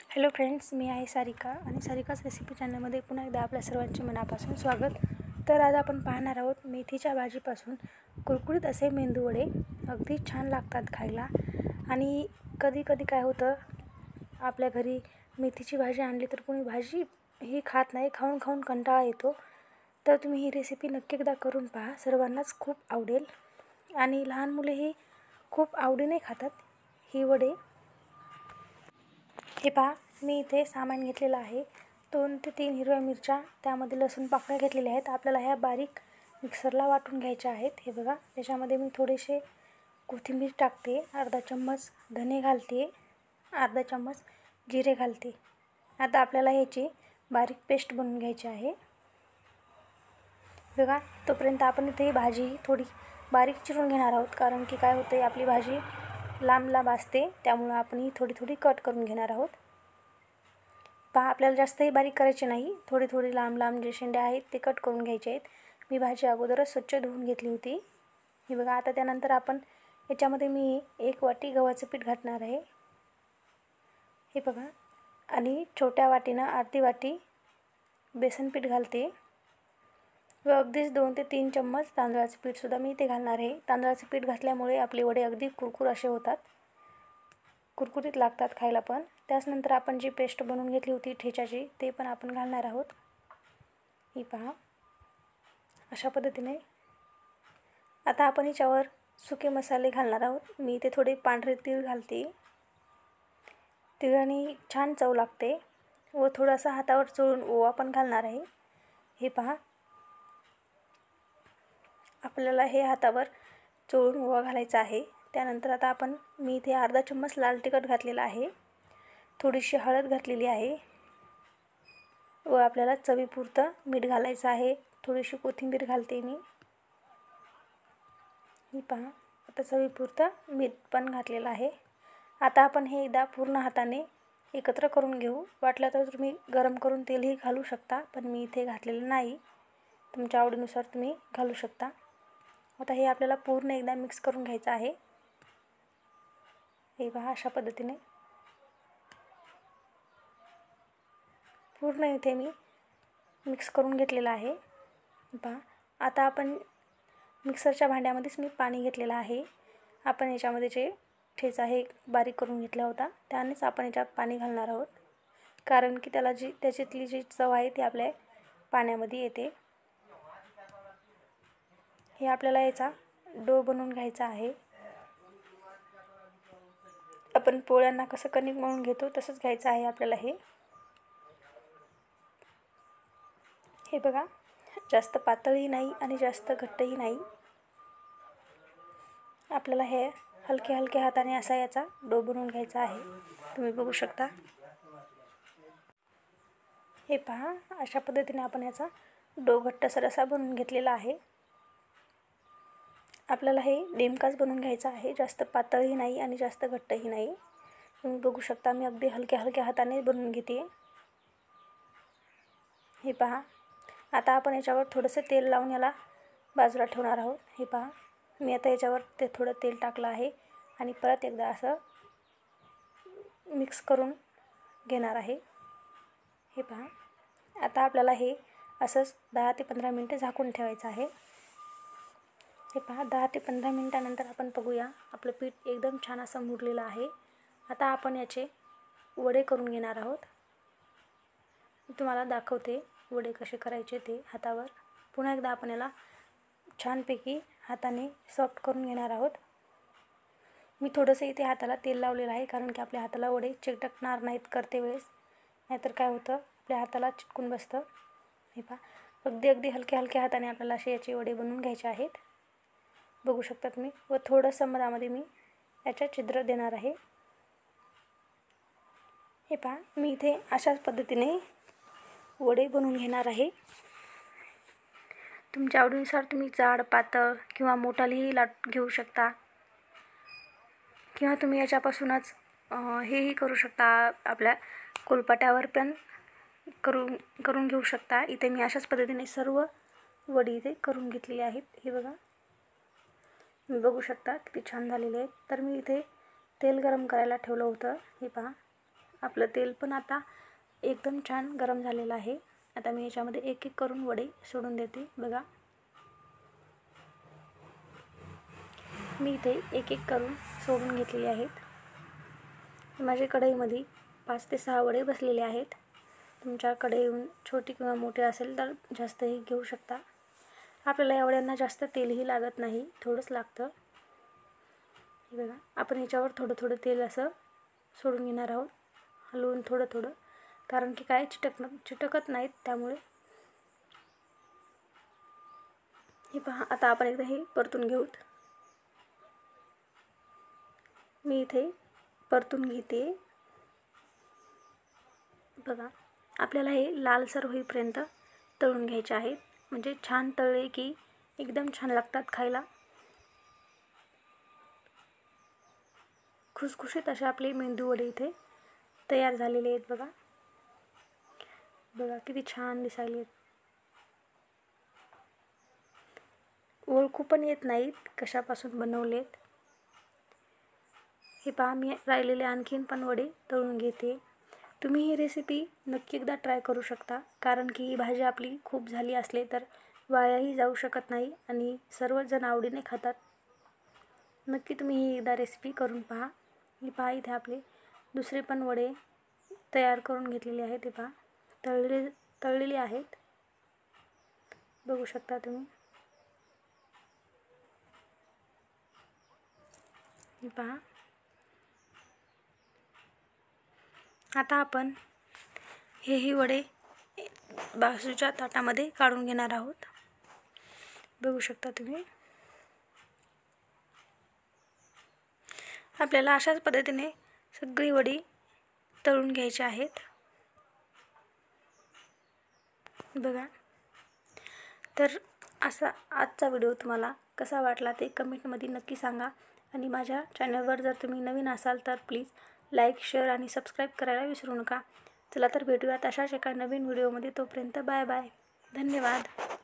Hello friends, मी आहे सारिका आणि सारिकाच recipe चॅनलमध्ये पुन्हा एकदा आपल्या सर्वांचे मनापासून स्वागत. तर आज आपण पाहणार आहोत मेथीच्या भाजीपासून कुरकुरीत असे मेंदूवडे. अगदी छान लागतात खायला. आणि कधी कधी काय होतं, आपल्या घरी मेथीची भाजी आणली तर कोणी भाजी ही खात नाही, खाऊन खाऊन कंटाळा येतो. तर तुम्ही ही रेसिपी नक्की एकदा करून पहा, सर्वांनाच खूप आवडेल आणि लहान मुलेही खूप आवडीने खातात ही वडे. हे पहा, मी इथे सामान घेतलेलं आहे. 2 ते 3 हिरव्या मिरच्या, त्यामध्ये लसूण पाकळ्या घेतलेल्या आहेत. आपल्याला ह्या बारीक मिक्सरला वाटून घ्यायच्या आहेत. हे बघा, त्याच्यामध्ये मी थोडेसे कोथिंबीर टाकते, अर्धा चम्मच धने घालते, अर्धा चम्मच जिरे घालते. आता आपल्याला ह्याची बारीक पेस्ट बनवून घ्यायची आहे. बघा, तोपर्यंत आपण इथे भाजी थोडी बारीक चिरून घेणार आहोत, कारण की काय होते, आपली भाजी लांब लांब असते, त्यामुळे आपण ही थोडी थोडी कट करून घेणार आहोत. पहा, आपल्याला जास्तही बारीक करायची नाही, थोडी थोडी लांब लांब जे शेंड्या आहेत ते कट करून घ्यायचे आहेत. मी भाजी अगोदरच स्वच्छ धुवून घेतली होती. हे बघा, आता त्यानंतर आपण याच्यामध्ये मी 1 वाटी गव्हाचं पीठ घालणार आहे. हे बघा, आणि छोट्या वाटीनं अर्धी वाटी बेसन पीठ घालते व अगदीच 2 ते 3 चम्मच तांदळाचं पीठसुद्धा मी इथे घालणार आहे. तांदळाचं पीठ घातल्यामुळे आपले वडे अगदी कुरकुर असे होतात, कुरकुरीत लागतात खायला पण. त्याचनंतर आपण जी पेस्ट बनवून घेतली होती ठेच्याची, ते पण आपण घालणार आहोत. ही पहा, अशा पद्धतीने. आता आपण याच्यावर सुके मसाले घालणार आहोत. मी इथे थोडे पांढरे तीळ घालते. तिळाने छान चव लागते. व थोडासा हातावर चोळून ओवा पण घालणार आहे. हे पहा, आपल्याला हे हातावर चोळून ओवा घालायचा आहे. त्यानंतर आता मी इथे अर्धा चम्मच लाल तिखट घातलेला आहे, थोडीशी हळद घातलेली आहे व आपल्याला चवीपुरतं मीठ घालायचं आहे. थोडीशी कोथिंबीर घालते मी. ही पहा, आता चवीपुरतं मीठ पण घातलेलं आहे. आता आपण हे एकदा पूर्ण हाताने एकत्र करून घेऊ. वाटलं तर तुम्ही गरम करून तेलही घालू शकता, पण मी इथे घातलेलं नाही. तुमच्या आवडीनुसार तुम्ही घालू शकता. आता हे आपल्याला पूर्ण एकदा मिक्स करून घ्यायचं आहे. हे पहा, अशा पद्धतीने पूर्ण इथे मी मिक्स करून घेतलेलं आहे. पहा, आता आपण मिक्सरच्या भांड्यामध्येच मी पाणी घेतलेलं आहे. आपण याच्यामध्ये जे ठेचा आहे बारीक करून घेतला होता, त्यानेच आपण याच्यात पाणी घालणार आहोत, कारण की त्याच्यातली जी चव आहे ती आपल्या पाण्यामध्ये येते. हे आपल्याला याचा डो बनवून घ्यायचा आहे. आपण पोळ्यांना कसं कणिक मळून घेतो तसंच घ्यायचं आहे आपल्याला हे. हे बघा, जास्त पातळही नाही आणि जास्त घट्टही नाही. आपल्याला हे हलक्या हलक्या हाताने असा याचा डो बनवून घ्यायचा आहे. तुम्ही बघू शकता. हे पहा, अशा पद्धतीने आपण याचा डो घट्टसर असा बनवून घेतलेला आहे. आपल्याला हे नेमकाच बनवून घ्यायचा आहे, जास्त पातळही नाही आणि जास्त घट्टही नाही. तुम्ही बघू शकता, मी अगदी हलक्या हलक्या हाताने बनवून घेते. हे पहा, आता आपण याच्यावर थोडंसं तेल लावून याला बाजूला ठेवणार आहोत. हे पहा, मी आता याच्यावर थोडं तेल टाकलं आहे आणि परत एकदा असं मिक्स करून घेणार आहे. हे पहा, आता आपल्याला हे असंच 10 ते 15 मिनिटे झाकून ठेवायचं आहे. हे पहा, 10 ते 15 मिनिटानंतर आपण बघूया, आपलं पीठ एकदम छान असं मुरलेलं आहे. आता आपण याचे वडे करून घेणार आहोत. मी तुम्हाला दाखवते वडे कसे करायचे ते हातावर. पुन्हा एकदा आपण याला छानपैकी हाताने सॉफ्ट करून घेणार आहोत. मी थोडंसं इथे हाताला तेल लावलेलं आहे, कारण की आपल्या हाताला वडे चिकटणार नाहीत करते वेळेस, नाहीतर काय होतं, आपल्या हाताला चिटकून बसतं. हे पहा, अगदी हलक्या हलक्या हाताने आपल्याला असे याचे वडे बनवून घ्यायचे आहेत. बघू शकता तुम्ही. व थोडंसं मधामध्ये मी याच्या छिद्र देणार आहे. हे पहा, मी इथे अशाच पद्धतीने वडे बनवून घेणार आहे. तुमच्या आवडीनुसार तुम्ही जाड, पातळ किंवा मोठालेही लाट घेऊ शकता, किंवा तुम्ही याच्यापासूनच हेही करू शकता, आपल्या कोलपाट्यावर पण करून घेऊ शकता. इथे मी अशाच पद्धतीने सर्व वडी इथे करून घेतलेली आहेत. हे बघा, तुम्ही बघू शकता किती छान झालेले आहेत. तर मी इथे तेल गरम करायला ठेवलं होतं. हे पहा, आपलं तेल पण आता एकदम छान गरम झालेलं आहे. आता मी याच्यामध्ये एक एक करून वडे सोडून देते. बघा, मी इथे एक एक करून सोडून घेतलेले आहेत. माझ्या कढईमध्ये 5 ते 6 वडे बसलेले आहेत. तुमच्या कढई छोटी किंवा मोठी असेल तर जास्तही घेऊ शकता. आपल्याला या वड्यांना जास्त तेलही लागत नाही, थोडंच लागतं. हे बघा, आपण याच्यावर थोडं थोडं तेल असं सोडून घेणार आहोत, हलवून थोडं थोडं, कारण की काय चिटकत नाहीत त्यामुळे. हे पहा, आता आपण एकदा हे परतून घेऊत. मी इथे परतून घेते. बघा, आपल्याला हे लालसर होईपर्यंत तळून घ्यायचे आहेत. म्हणजे छान तळले की एकदम छान लागतात खायला. खुसखुशीत असे आपले मेंदू वडे इथे तयार झालेले आहेत. बघा बघा किती छान दिसायलेत. ओळखू पण येत नाहीत कशापासून बनवलेत. हे पहा, मी राहिलेले आणखीन पण वडे तळून घेते. तुम्ही ही रेसिपी नक्की एकदा ट्राय करू शकता, कारण की ही भाजी आपली खूप झाली असले तर वायाही जाऊ शकत नाही आणि सर्वजण आवडीने खातात. नक्की तुम्ही ही एकदा रेसिपी करून पहा. ही पहा, इथे आपले दुसरे पण वडे तयार करून घेतलेले आहेत. हे पहा, तळलेले आहेत. बघू शकता तुम्ही. हे पहा, आता आपण हेही वडे बाजूच्या ताटामध्ये काढून घेणार आहोत. बघू शकता तुम्ही. आपल्याला अशाच पद्धतीने सगळी वडी तळून घ्यायची आहेत. बघा, तर असा आजचा व्हिडिओ तुम्हाला कसा वाटला ते कमेंटमध्ये नक्की सांगा. आणि माझ्या चॅनलवर जर तुम्ही नवीन असाल तर प्लीज लाईक, शेअर आणि सबस्क्राईब करायला विसरू नका. चला तर भेटूयात अशाच एका नवीन व्हिडिओमध्ये. तोपर्यंत बाय बाय. धन्यवाद.